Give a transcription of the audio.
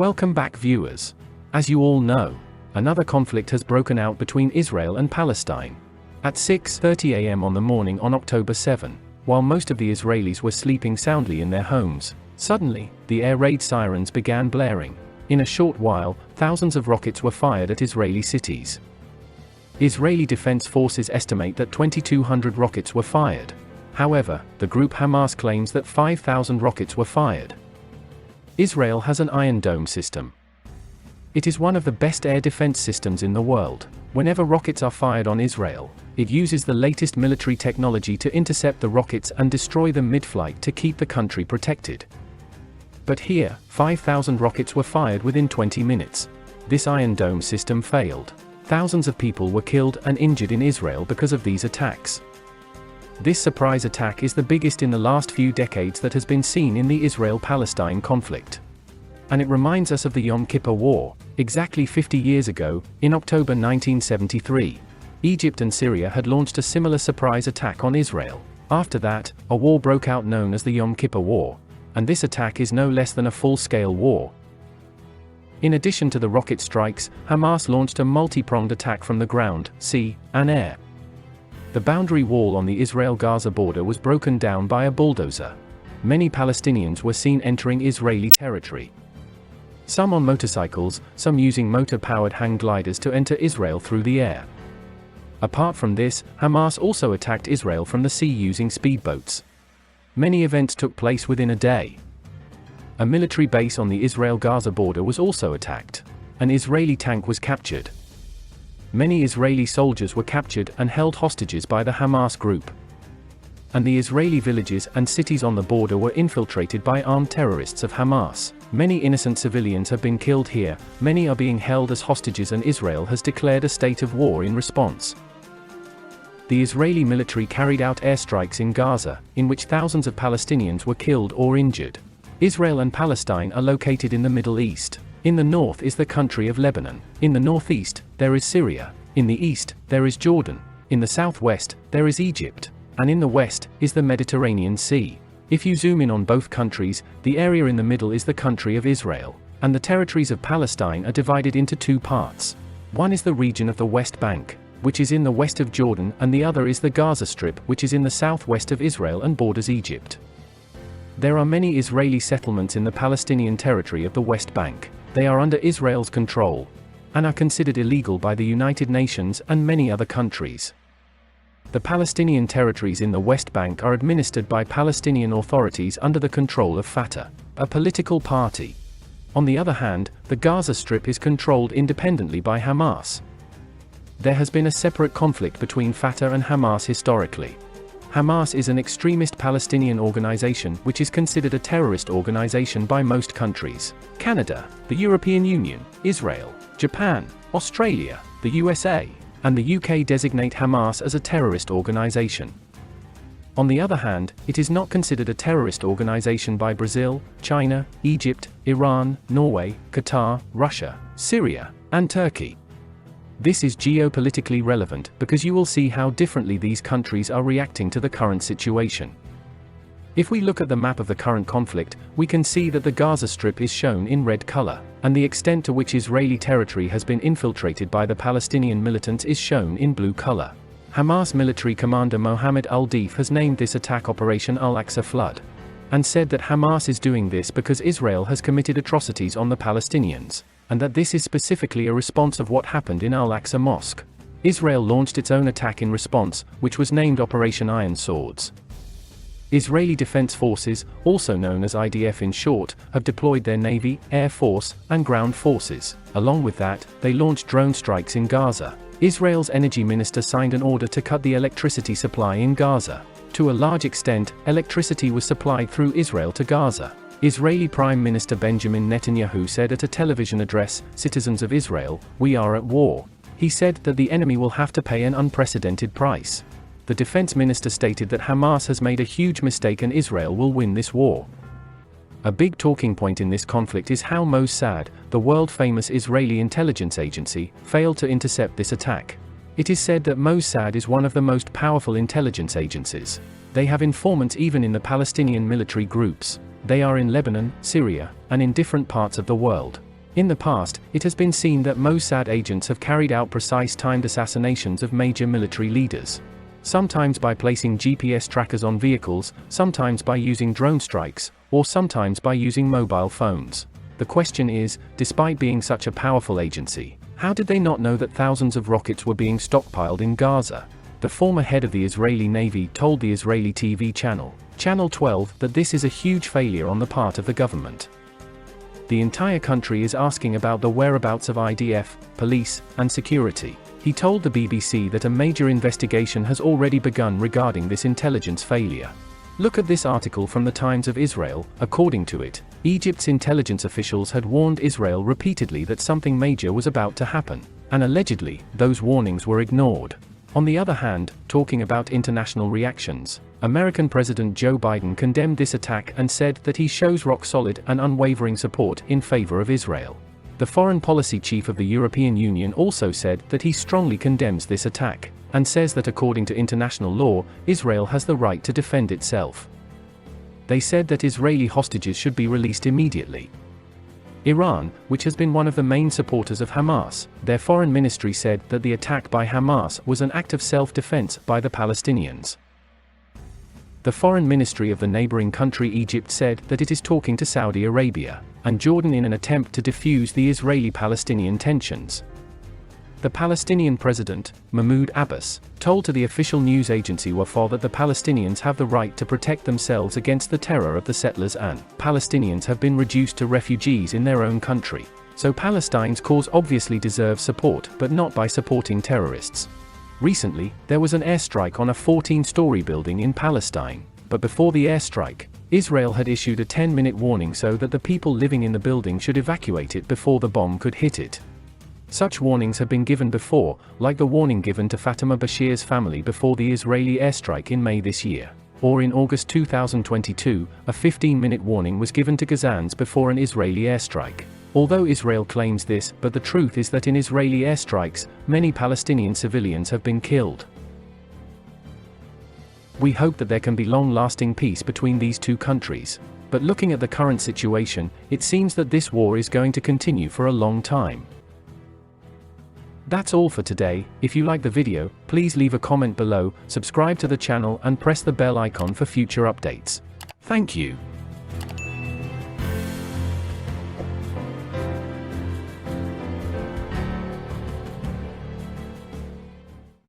Welcome back, viewers. As you all know, another conflict has broken out between Israel and Palestine. At 6:30 a.m. on the morning on October 7, while most of the Israelis were sleeping soundly in their homes, suddenly, the air raid sirens began blaring. In a short while, thousands of rockets were fired at Israeli cities. Israeli Defense Forces estimate that 2,200 rockets were fired. However, the group Hamas claims that 5,000 rockets were fired. Israel has an Iron Dome system. It is one of the best air defense systems in the world. Whenever rockets are fired on Israel, it uses the latest military technology to intercept the rockets and destroy them mid-flight to keep the country protected. But here, 5,000 rockets were fired within 20 minutes. This Iron Dome system failed. Thousands of people were killed and injured in Israel because of these attacks. This surprise attack is the biggest in the last few decades that has been seen in the Israel-Palestine conflict. And it reminds us of the Yom Kippur War, exactly 50 years ago, in October 1973. Egypt and Syria had launched a similar surprise attack on Israel. After that, a war broke out known as the Yom Kippur War, and this attack is no less than a full-scale war. In addition to the rocket strikes, Hamas launched a multi-pronged attack from the ground, sea, and air. The boundary wall on the Israel-Gaza border was broken down by a bulldozer. Many Palestinians were seen entering Israeli territory. Some on motorcycles, some using motor-powered hang gliders to enter Israel through the air. Apart from this, Hamas also attacked Israel from the sea using speedboats. Many events took place within a day. A military base on the Israel-Gaza border was also attacked. An Israeli tank was captured. Many Israeli soldiers were captured and held hostages by the Hamas group. And the Israeli villages and cities on the border were infiltrated by armed terrorists of Hamas. Many innocent civilians have been killed here, many are being held as hostages, and Israel has declared a state of war in response. The Israeli military carried out airstrikes in Gaza, in which thousands of Palestinians were killed or injured. Israel and Palestine are located in the Middle East. In the north is the country of Lebanon. In the northeast, there is Syria. In the east, there is Jordan. In the southwest, there is Egypt. And in the west, is the Mediterranean Sea. If you zoom in on both countries, the area in the middle is the country of Israel, and the territories of Palestine are divided into two parts. One is the region of the West Bank, which is in the west of Jordan, and the other is the Gaza Strip, which is in the southwest of Israel and borders Egypt. There are many Israeli settlements in the Palestinian territory of the West Bank. They are under Israel's control, and are considered illegal by the United Nations and many other countries. The Palestinian territories in the West Bank are administered by Palestinian authorities under the control of Fatah, a political party. On the other hand, the Gaza Strip is controlled independently by Hamas. There has been a separate conflict between Fatah and Hamas historically. Hamas is an extremist Palestinian organization which is considered a terrorist organization by most countries. Canada, the European Union, Israel, Japan, Australia, the USA, and the UK designate Hamas as a terrorist organization. On the other hand, it is not considered a terrorist organization by Brazil, China, Egypt, Iran, Norway, Qatar, Russia, Syria, and Turkey. This is geopolitically relevant because you will see how differently these countries are reacting to the current situation. If we look at the map of the current conflict, we can see that the Gaza Strip is shown in red color, and the extent to which Israeli territory has been infiltrated by the Palestinian militants is shown in blue color. Hamas military commander Mohammed al-Deif has named this attack Operation Al-Aqsa Flood, and said that Hamas is doing this because Israel has committed atrocities on the Palestinians, and that this is specifically a response of what happened in Al-Aqsa Mosque. Israel launched its own attack in response, which was named Operation Iron Swords. Israeli Defense Forces, also known as IDF in short, have deployed their Navy, Air Force, and ground forces. Along with that, they launched drone strikes in Gaza. Israel's energy minister signed an order to cut the electricity supply in Gaza. To a large extent, electricity was supplied through Israel to Gaza. Israeli Prime Minister Benjamin Netanyahu said at a television address, "Citizens of Israel, we are at war." He said that the enemy will have to pay an unprecedented price. The defense minister stated that Hamas has made a huge mistake and Israel will win this war. A big talking point in this conflict is how Mossad, the world-famous Israeli intelligence agency, failed to intercept this attack. It is said that Mossad is one of the most powerful intelligence agencies. They have informants even in the Palestinian military groups. They are in Lebanon, Syria, and in different parts of the world. In the past, it has been seen that Mossad agents have carried out precise timed assassinations of major military leaders. Sometimes by placing GPS trackers on vehicles, sometimes by using drone strikes, or sometimes by using mobile phones. The question is, despite being such a powerful agency, how did they not know that thousands of rockets were being stockpiled in Gaza? The former head of the Israeli Navy told the Israeli TV channel, Channel 12, that this is a huge failure on the part of the government. The entire country is asking about the whereabouts of IDF, police, and security. He told the BBC that a major investigation has already begun regarding this intelligence failure. Look at this article from the Times of Israel. According to it, Egypt's intelligence officials had warned Israel repeatedly that something major was about to happen, and allegedly, those warnings were ignored. On the other hand, talking about international reactions, American President Joe Biden condemned this attack and said that he shows rock-solid and unwavering support in favor of Israel. The foreign policy chief of the European Union also said that he strongly condemns this attack, and says that according to international law, Israel has the right to defend itself. They said that Israeli hostages should be released immediately. Iran, which has been one of the main supporters of Hamas, their foreign ministry said that the attack by Hamas was an act of self-defense by the Palestinians. The foreign ministry of the neighboring country Egypt said that it is talking to Saudi Arabia and Jordan in an attempt to defuse the Israeli-Palestinian tensions. The Palestinian president, Mahmoud Abbas, told to the official news agency Wafa that the Palestinians have the right to protect themselves against the terror of the settlers and Palestinians have been reduced to refugees in their own country. So Palestine's cause obviously deserves support, but not by supporting terrorists. Recently, there was an airstrike on a 14-story building in Palestine, but before the airstrike, Israel had issued a 10-minute warning so that the people living in the building should evacuate it before the bomb could hit it. Such warnings have been given before, like the warning given to Fatima Bashir's family before the Israeli airstrike in May this year. Or in August 2022, a 15-minute warning was given to Gazans before an Israeli airstrike. Although Israel claims this, but the truth is that in Israeli airstrikes, many Palestinian civilians have been killed. We hope that there can be long-lasting peace between these two countries. But looking at the current situation, it seems that this war is going to continue for a long time. That's all for today. If you like the video, please leave a comment below, subscribe to the channel and press the bell icon for future updates. Thank you.